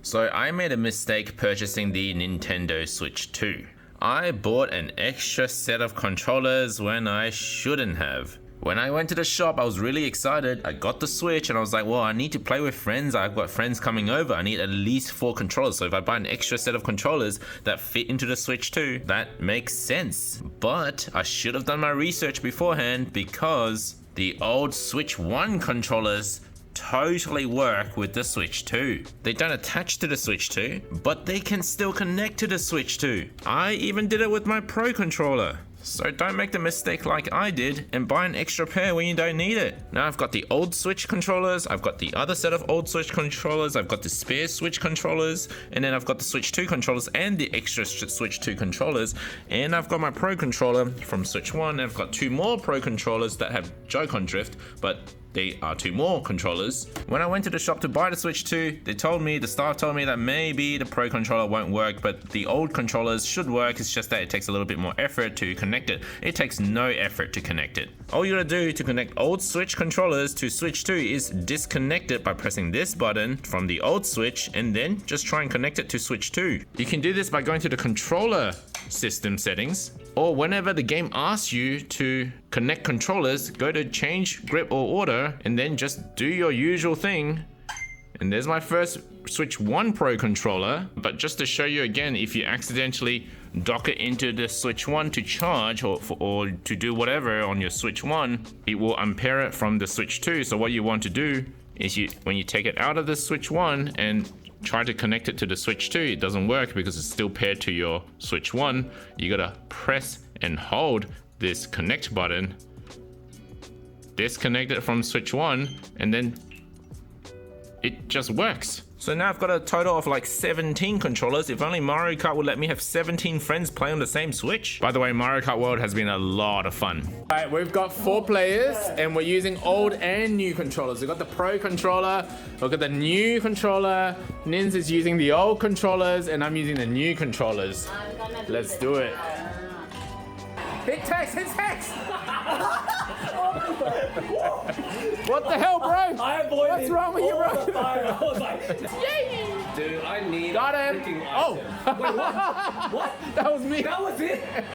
So I made a mistake purchasing the Nintendo Switch 2. I bought an extra set of controllers when I shouldn't have. When I went to the shop, I was really excited. I got the Switch and I was like, well, I need to play with friends. I've got friends coming over. I need at least 4 controllers. So if I buy an extra set of controllers that fit into the Switch 2, that makes sense. But I should have done my research beforehand because the old Switch 1 controllers totally work with the Switch 2. They don't attach to the Switch 2, but they can still connect to the Switch 2. I even did it with my Pro controller. So don't make the mistake like I did and buy an extra pair when you don't need it. Now I've got the old Switch controllers, I've got the other set of old Switch controllers, I've got the spare Switch controllers, and then I've got the Switch 2 controllers and the extra Switch 2 controllers, and I've got my Pro controller from Switch 1, and I've got 2 more Pro controllers that have Joy-Con drift, but they are 2 more controllers. When I went to the shop to buy the Switch 2, the staff told me that maybe the Pro controller won't work, but the old controllers should work. It's just that it takes a little bit more effort to connect it. It takes no effort to connect it. All you gotta do to connect old Switch controllers to Switch 2 is disconnect it by pressing this button from the old Switch and then just try and connect it to Switch 2. You can do this by going to the controller system settings, or whenever the game asks you to connect controllers, go to change grip or order and then just do your usual thing. And there's my first Switch 1 Pro controller, but just to show you again, if you accidentally dock it into the Switch 1 to charge or to do whatever on your Switch 1, it will unpair it from the Switch 2. So what you want to do is when you take it out of the Switch 1 and try to connect it to the Switch 2, it doesn't work because it's still paired to your Switch 1. You gotta press and hold this connect button, disconnect it from Switch 1, and then it just works. So now I've got a total of like 17 controllers. If only Mario Kart would let me have 17 friends play on the same Switch. By the way, Mario Kart World has been a lot of fun. All right, we've got 4 players and we're using old and new controllers. We've got the Pro controller, we've got the new controller. Nins is using the old controllers and I'm using the new controllers. Let's do it. Hit text, hit text! What the hell, bro? I avoided. What's wrong with you, bro? I was like, Yay! dude, I need. Got him! freaking Oh! item. Wait, what? What? That was me. That was it?